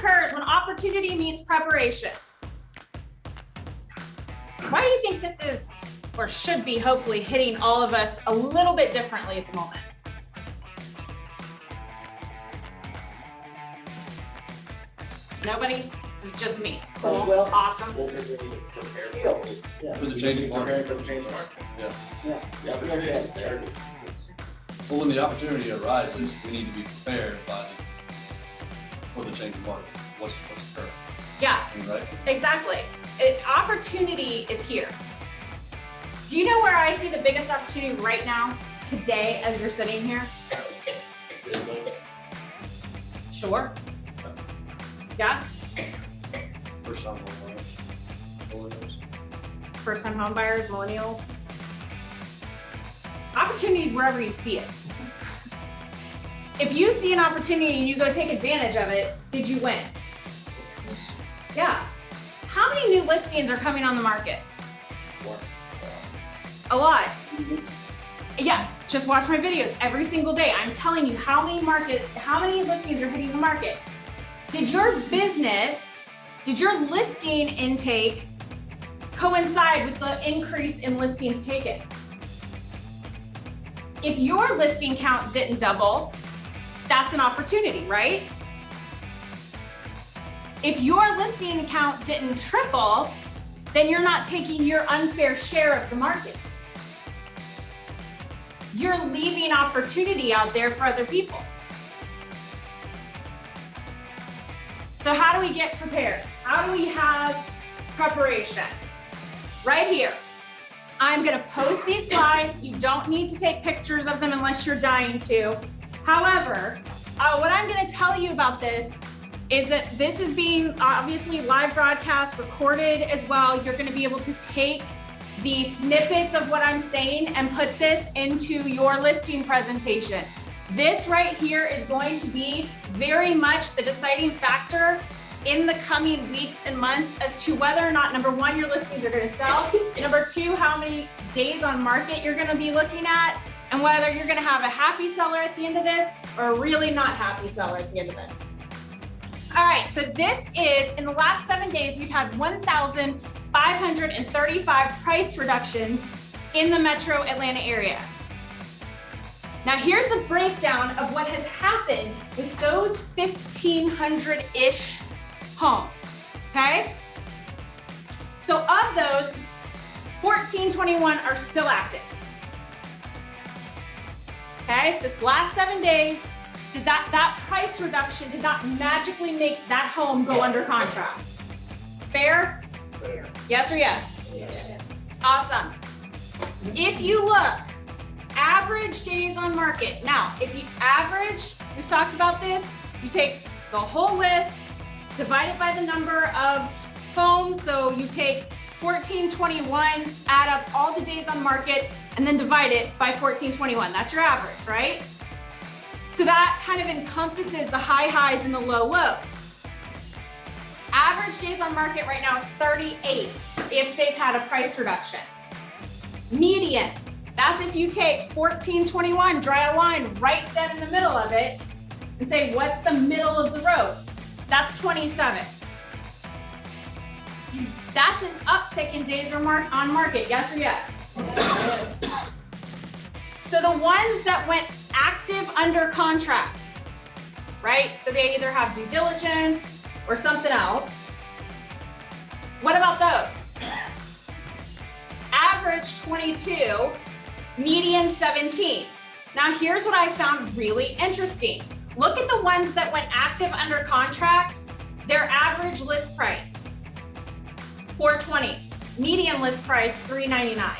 occurs when opportunity meets preparation? Why do you think this is, or should be, hopefully hitting all of us a little bit differently at the moment? Nobody? This is just me. Cool. Well, awesome. Well, because we need to prepare skills, yeah. For the changing market. for the changing market. Yeah. Yeah. The opportunity is there. Well, when the opportunity arises, we need to be prepared for the changing market. What's occurring, Yeah, right? exactly. Opportunity is here. Do you know where I see the biggest opportunity right now, today, as you're sitting here? Sure. Yeah, First time millennials. first-time home buyers, millennials. Opportunities wherever you see it. If you see an opportunity and you go take advantage of it, did you win? Yeah. How many new listings are coming on the market? A lot. Yeah, just watch my videos every single day. I'm telling you how many listings are hitting the market. Did your business, did your listing intake coincide with the increase in listings taken? If your listing count didn't double, that's an opportunity, right? If your listing count didn't triple, then you're not taking your unfair share of the market. You're leaving opportunity out there for other people. So how do we get prepared? How do we have preparation? Right here. I'm gonna post these slides. You don't need to take pictures of them unless you're dying to. However, what I'm gonna tell you about this is that this is being obviously live broadcast, recorded as well. You're gonna be able to take the snippets of what I'm saying and put this into your listing presentation. This right here is going to be very much the deciding factor in the coming weeks and months as to whether or not, number one, your listings are gonna sell, number two, how many days on market you're gonna be looking at, and whether you're gonna have a happy seller at the end of this or a really not happy seller at the end of this. All right, so this is, in the last 7 days, we've had 1,535 price reductions in the metro Atlanta area. Now here's the breakdown of what has happened with those 1,500-ish homes, okay? So of those, 1,421 are still active. Okay, so the last 7 days, that price reduction did not magically make that home go under contract. Fair? Fair. Yes or yes? Yes. Awesome. If you look, average days on market. Now, if you average, we've talked about this, you take the whole list, divide it by the number of homes. So you take 1,421, add up all the days on market, and then divide it by 1,421. That's your average, right? So that kind of encompasses the high highs and the low lows. Average days on market right now is 38 if they've had a price reduction. Median, that's if you take 1,421, draw a line right then in the middle of it, and say, what's the middle of the road? That's 27. That's an uptick in days on market, yes or yes? Yes. So the ones that went active under contract, right? So they either have due diligence or something else. What about those? Average 22, median 17. Now here's what I found really interesting. Look at the ones that went active under contract, their average list price, $420, median list price, $399.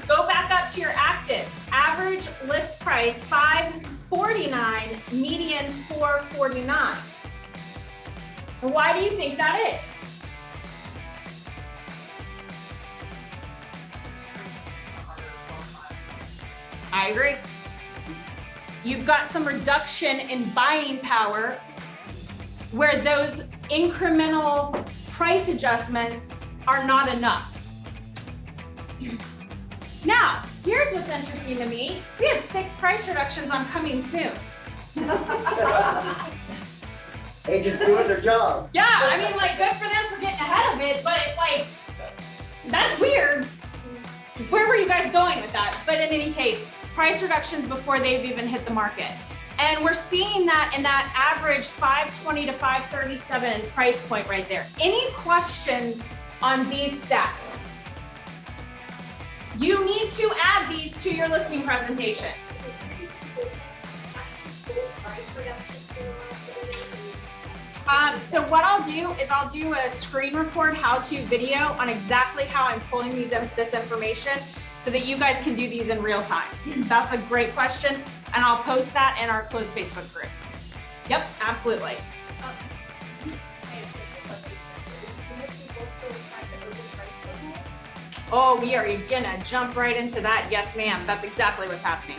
Go back up to your active, average list price, $549, median $449. And why do you think that is? I agree. You've got some reduction in buying power where those incremental price adjustments are not enough. Now, here's what's interesting to me. We had 6 price reductions on coming soon. Agents doing their job. Yeah, I mean, like, good for them for getting ahead of it, but like, that's weird. Where were you guys going with that? But in any case, price reductions before they've even hit the market. And we're seeing that in that average 520 to 537 price point right there. Any questions on these stats? You need to add these to your listing presentation. So what I'll do is I'll do a screen record how-to video on exactly how I'm pulling this information so that you guys can do these in real time. That's a great question, and I'll post that in our closed Facebook group. Yep, absolutely. Oh, we are gonna jump right into that. Yes, ma'am. That's exactly what's happening.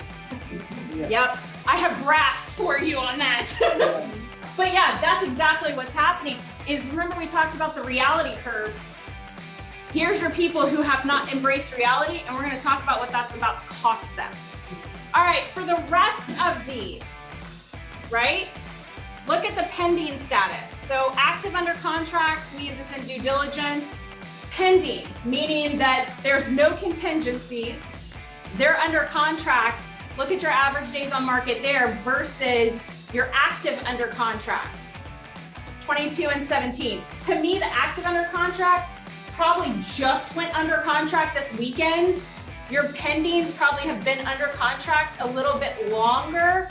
Yeah. Yep, I have graphs for you on that. But yeah, that's exactly what's happening. Is remember we talked about the reality curve. Here's your people who have not embraced reality, and we're gonna talk about what that's about to cost them. All right, for the rest of these, right? Look at the pending status. So active under contract means it's in due diligence. Pending, meaning that there's no contingencies. They're under contract. Look at your average days on market there versus your active under contract, 22 and 17. To me, the active under contract probably just went under contract this weekend. Your pendings probably have been under contract a little bit longer.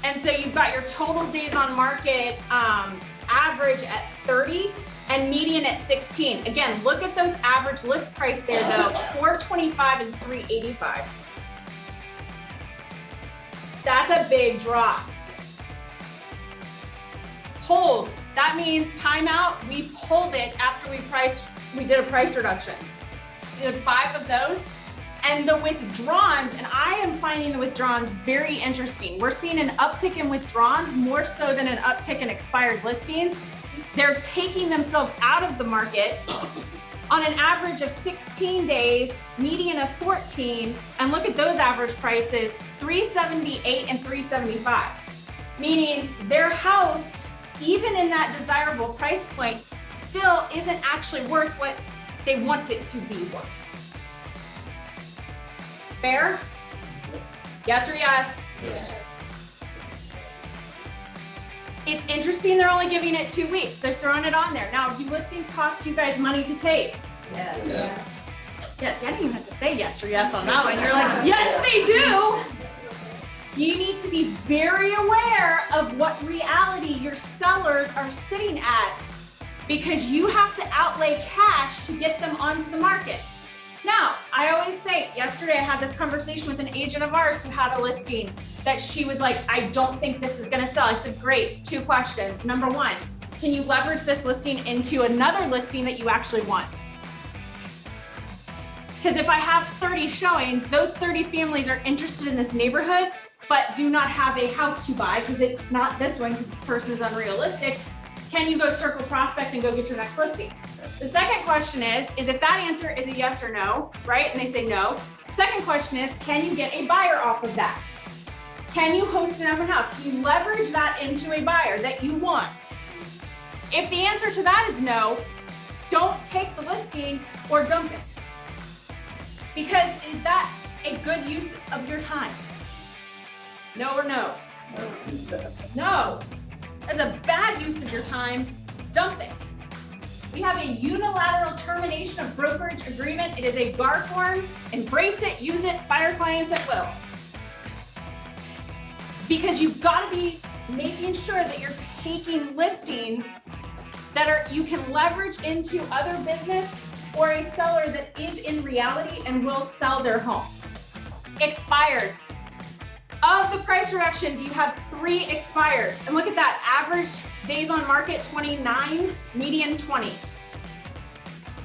And so you've got your total days on market average at 30 and median at 16. Again, look at those average list price there though, 425 and 385. That's a big drop. Hold, that means timeout. We pulled it after we did a price reduction. We had 5 of those. And the withdrawns, and I am finding the withdrawns very interesting. We're seeing an uptick in withdrawns more so than an uptick in expired listings. They're taking themselves out of the market on an average of 16 days, median of 14, and look at those average prices, 378 and 375. Meaning their house, even in that desirable price point, still isn't actually worth what they want it to be worth. Fair? Yes or yes? Yes. It's interesting they're only giving it 2 weeks. They're throwing it on there. Now, do listings cost you guys money to take? Yes. Yes. Yes, I didn't even have to say yes or yes on that one. You're like, yes, they do. You need to be very aware of what reality your sellers are sitting at because you have to outlay cash to get them onto the market. Now, I always say, yesterday I had this conversation with an agent of ours who had a listing that she was like, I don't think this is gonna sell. I said, great, 2 questions. Number 1, can you leverage this listing into another listing that you actually want? Because if I have 30 showings, those 30 families are interested in this neighborhood, but do not have a house to buy because it's not this one because this person is unrealistic. Can you go circle prospect and go get your next listing? The second question is if that answer is a yes or no, right? And they say no. Second question is, can you get a buyer off of that? Can you host an open house? Can you leverage that into a buyer that you want? If the answer to that is no, don't take the listing or dump it. Because is that a good use of your time? No or no? No. That's a bad use of your time. Dump it. We have a unilateral termination of brokerage agreement. It is a GAR form. Embrace it, use it, fire clients at will. Because you've got to be making sure that you're taking listings that you can leverage into other business or a seller that is in reality and will sell their home. Expired. Of the price reductions, you have 3 expired. And look at that, average days on market 29, median 20.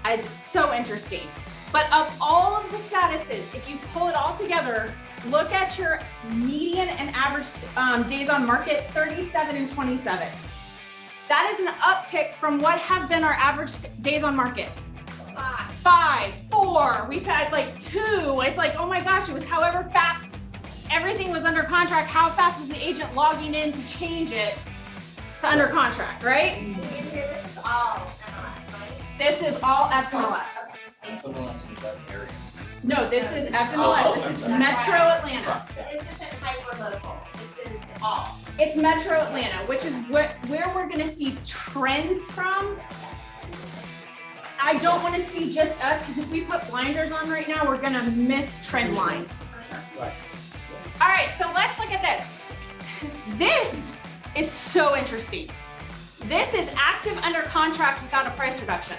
It's so interesting. But of all of the statuses, if you pull it all together, look at your median and average days on market, 37 and 27. That is an uptick from what have been our average days on market. 5, 4, we've had like 2. It's like, oh my gosh, it was however fast everything was under contract. How fast was the agent logging in to change it? to under contract, right? In here, this is all MLS, right? This is all FMLS. FMLS in that area. No, this is FMLS, this is Metro Atlanta. This isn't hyper-local, this is all. It's Metro Atlanta, which is where we're gonna see trends from. I don't wanna see just us, because if we put blinders on right now, we're gonna miss trend lines. Right. All right, so let's look at this. This is so interesting. This is active under contract without a price reduction.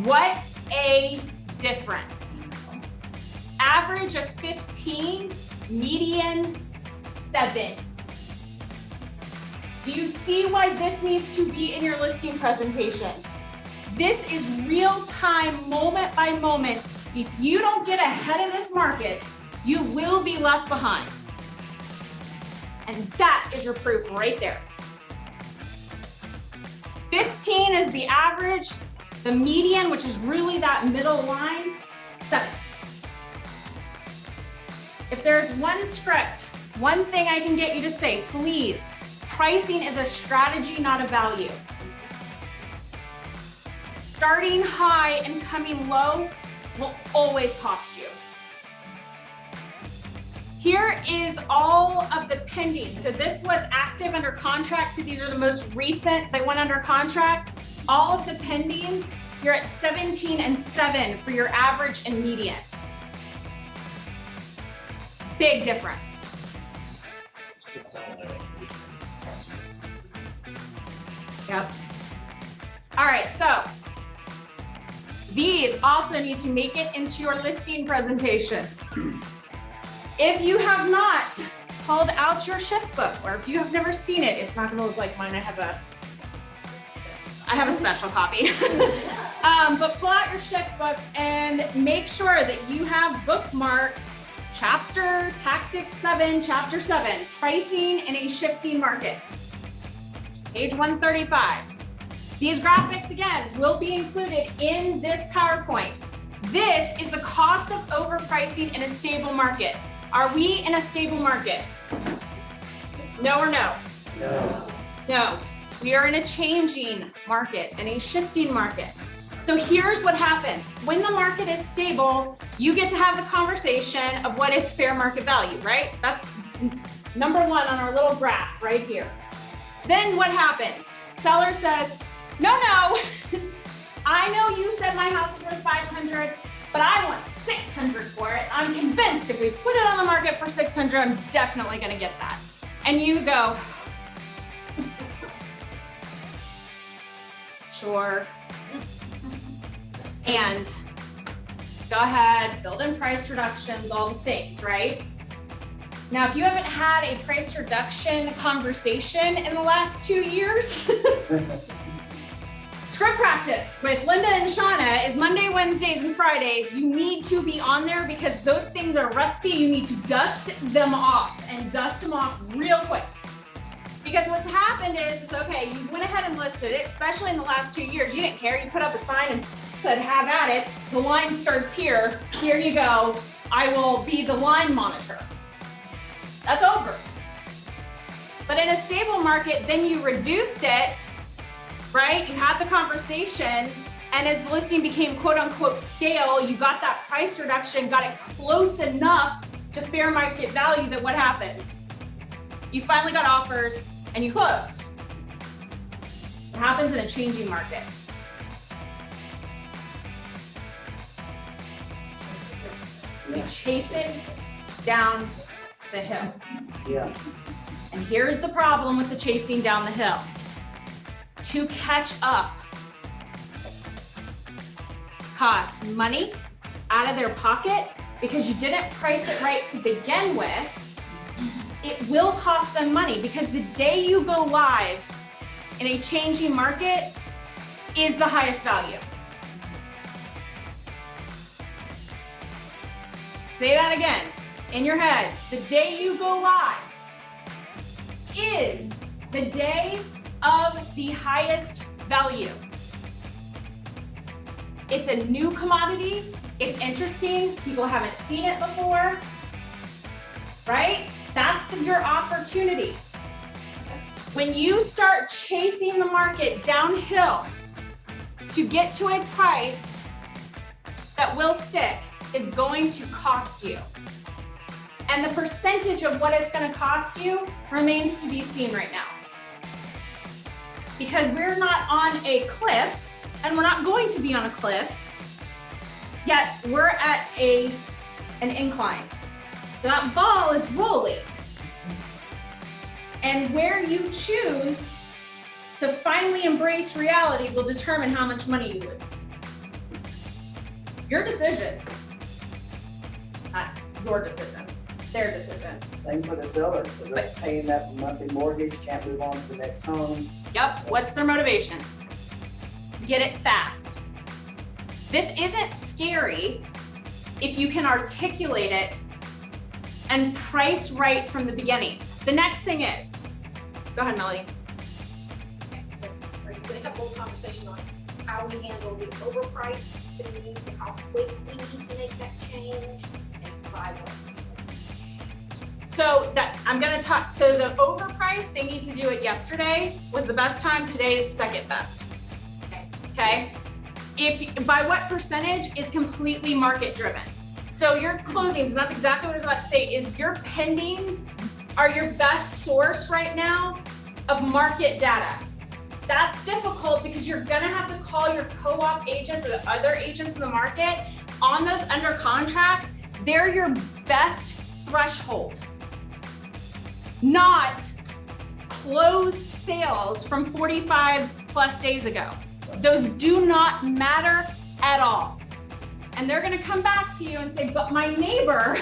What a difference. Average of 15, median 7. Do you see why this needs to be in your listing presentation? This is real time, moment by moment. If you don't get ahead of this market, you will be left behind. And that is your proof right there. 15 is the average, the median, which is really that middle line, 7. If there's one script, one thing I can get you to say, please, pricing is a strategy, not a value. Starting high and coming low will always cost you. Here is all of the pending. So this was active under contract. So these are the most recent that went under contract. All of the pendings, you're at 17 and 7 for your average and median. Big difference. Yep. All right, so these also need to make it into your listing presentations. If you have not pulled out your shift book, or if you have never seen it, it's not gonna look like mine. I have a special copy. But pull out your shift book and make sure that you have bookmarked chapter tactic 7, chapter 7, pricing in a shifting market. Page 135. These graphics, again, will be included in this PowerPoint. This is the cost of overpricing in a stable market. Are we in a stable market? No or no? No. No. We are in a changing market and a shifting market. So here's what happens. When the market is stable, you get to have the conversation of what is fair market value, right? That's number 1 on our little graph right here. Then what happens? Seller says, no, I know you said my house is worth 500, but I want 600 for it. I'm convinced if we put it on the market for 600, I'm definitely gonna get that. And you go, sure. And go ahead, build in price reductions, all the things, right? Now, if you haven't had a price reduction conversation in the last 2 years, script practice with Linda and Shauna is Monday, Wednesdays, and Fridays. You need to be on there because those things are rusty. You need to dust them off and dust them off real quick. Because what's happened is, okay, you went ahead and listed it, especially in the last 2 years. You didn't care. You put up a sign and said, have at it. The line starts here. Here you go. I will be the line monitor. That's over. But in a stable market, then you reduced it, right? You had the conversation, and as the listing became quote unquote stale, you got that price reduction, got it close enough to fair market value that what happens? You finally got offers and you closed. What happens in a changing market? We chase it down the hill. Yeah. And here's the problem with the chasing down the hill. To catch up costs money out of their pocket because you didn't price it right to begin with. It will cost them money because the day you go live in a changing market is the highest value. Say that again in your heads. The day you go live is the day of the highest value. It's a new commodity. It's interesting. People haven't seen it before, right? That's your opportunity. When you start chasing the market downhill to get to a price that will stick is going to cost you. And the percentage of what it's going to cost you remains to be seen right now. Because we're not on a cliff, and we're not going to be on a cliff, yet we're at an incline. So that ball is rolling. And where you choose to finally embrace reality will determine how much money you lose. Your decision. Not your decision, their decision. Same for the seller, because they're paying that monthly mortgage, can't move on to the next home. Yep, what's their motivation? Get it fast. This isn't scary if you can articulate it and price right from the beginning. The next thing is, go ahead, Melody. Okay, so are you gonna have a little conversation on how we handle the overpriced that we need to, how quick we need to make that change, and by what percent? So that I'm gonna talk, so the overpriced, they need to do it yesterday was the best time, today is the second best. Okay? If, by what percentage is completely market driven. So your closings, and that's exactly what I was about to say, is your pendings are your best source right now of market data. That's difficult because you're gonna have to call your co-op agents or the other agents in the market on those under contracts. They're your best threshold, not closed sales from 45 plus days ago. Those do not matter at all. And they're gonna come back to you and say, but my neighbor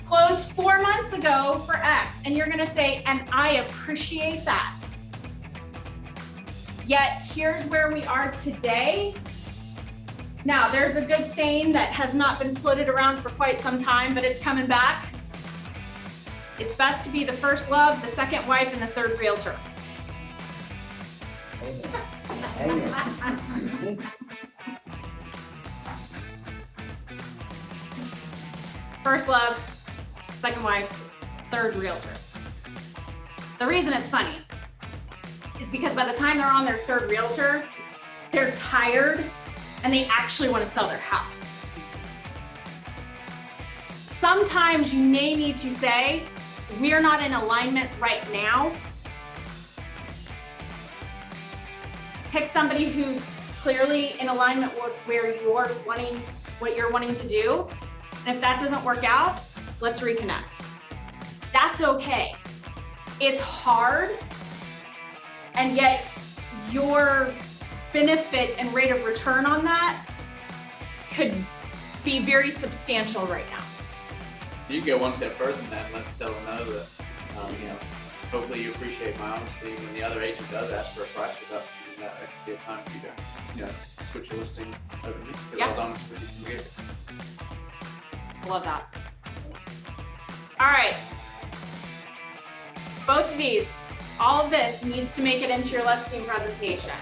closed 4 months ago for X. And you're gonna say, and I appreciate that. Yet here's where we are today. Now, there's a good saying that has not been floated around for quite some time, but it's coming back. It's best to be the first love, the second wife, and the third realtor. Amen. First love, second wife, third realtor. The reason it's funny is because by the time they're on their third realtor, they're tired and they actually want to sell their house. Sometimes you may need to say, we're not in alignment right now. Pick somebody who's clearly in alignment with where you're wanting, what you're wanting to do. And if that doesn't work out, let's reconnect. That's okay. It's hard, and yet your benefit and rate of return on that could be very substantial right now. You can go one step further than that and let the seller know that, hopefully you appreciate my honesty when the other agent does ask for a price reduction. That could be a time for you to, switch your listing over to me, because I was honest with you from the beginning. Love that. All right. Both of these, all of this needs to make it into your listing presentation.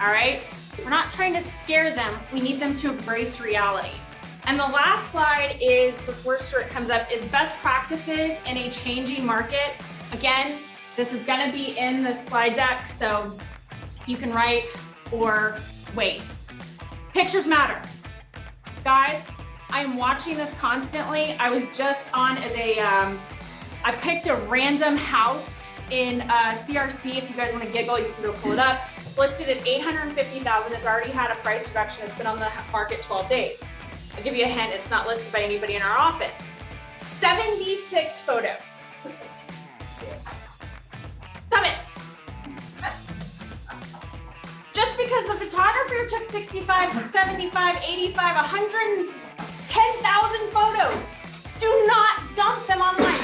All right? We're not trying to scare them. We need them to embrace reality. And the last slide is, before Stuart comes up, is best practices in a changing market. Again, this is gonna be in the slide deck, so you can write or wait. Pictures matter. Guys, I'm watching this constantly. I was just on as a, I picked a random house in CRC. If you guys wanna giggle, you can go pull it up. It's listed at $850,000. It's already had a price reduction. It's been on the market 12 days. I'll give you a hint, it's not listed by anybody in our office. 76 photos. Stop it. Just because the photographer took 65, 75, 85, 110,000 photos, do not dump them online.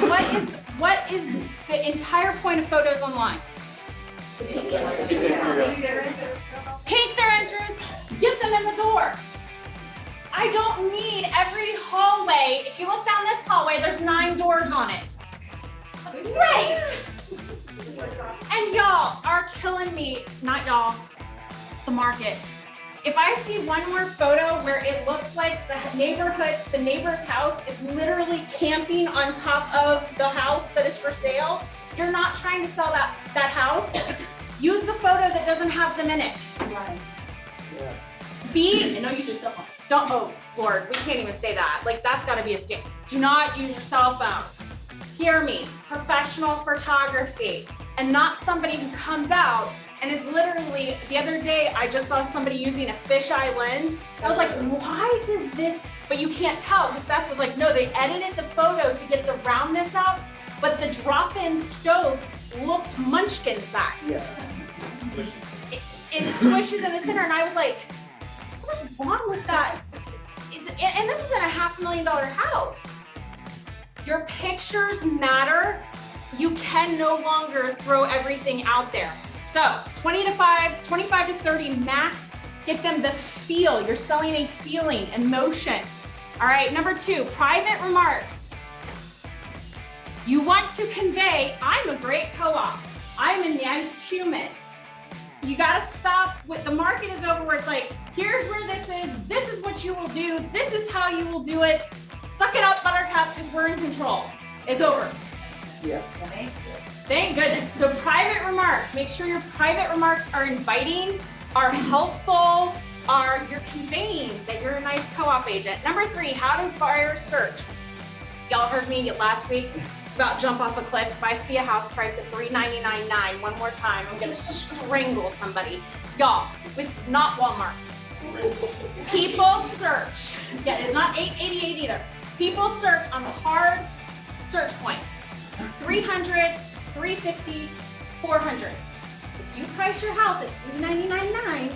What is the entire point of photos online? Pique their interest, get them in the door. I don't need every hallway. If you look down this hallway, there's 9 doors on it. Great! And y'all are killing me, not y'all, the market. If I see one more photo where it looks like the neighbor's house is literally camping on top of the house that is for sale, you're not trying to sell that house, use the photo that doesn't have them in it. Right. Yeah. No, use your cell phone. Don't, oh Lord, we can't even say that. Like, that's gotta be a standard. Do not use your cell phone. Hear me, professional photography, and not somebody who comes out and is literally, the other day, I just saw somebody using a fisheye lens. I was like, why does this, but you can't tell, because Seth was like, no, they edited the photo to get the roundness out, but the drop-in stove looked munchkin sized. Yeah. It swishes in the center, and I was like, what's wrong with that? And this was in a $500,000 house. Your pictures matter. You can no longer throw everything out there. So 25 to 30 max, get them the feel. You're selling a feeling, emotion. All right, number 2, private remarks. You want to convey, I'm a great co-op. I'm a nice human. You gotta stop with, the market is over where it's like, here's where this is what you will do, this is how you will do it. Suck it up, Buttercup, because we're in control. It's over. Yeah. Thank goodness. So private remarks, make sure your private remarks are inviting, are helpful, you're conveying that you're a nice co-op agent. Number 3, how do buyers search? Y'all heard me last week about jump off a cliff. If I see a house price at $399.9 one more time, I'm gonna strangle somebody. Y'all, this is not Walmart. People search. Yeah, it's not $888 either. People search on hard search points. 300, 350, 400. If you price your house at $399.9,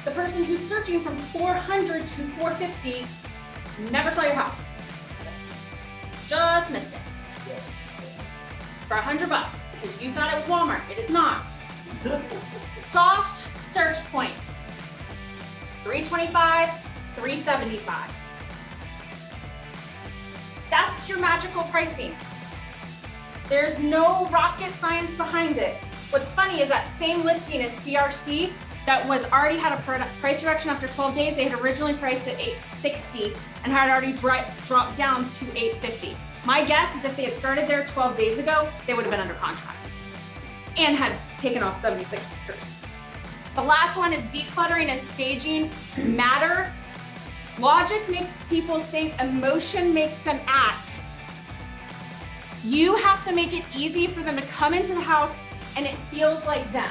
the person who's searching from 400 to 450 never saw your house. Just missed it. For $100 because you thought it was Walmart. It is not. Soft search points. 325, 375. That's your magical pricing. There's no rocket science behind it. What's funny is that same listing in CRC that was already had a price reduction after 12 days, they had originally priced at $860 and had already dropped down to $850. My guess is if they had started there 12 days ago, they would have been under contract and had taken off 76 pictures. The last one is decluttering and staging matter. Logic makes people think, emotion makes them act. You have to make it easy for them to come into the house and it feels like them.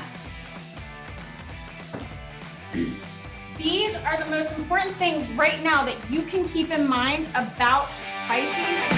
These are the most important things right now that you can keep in mind about pricing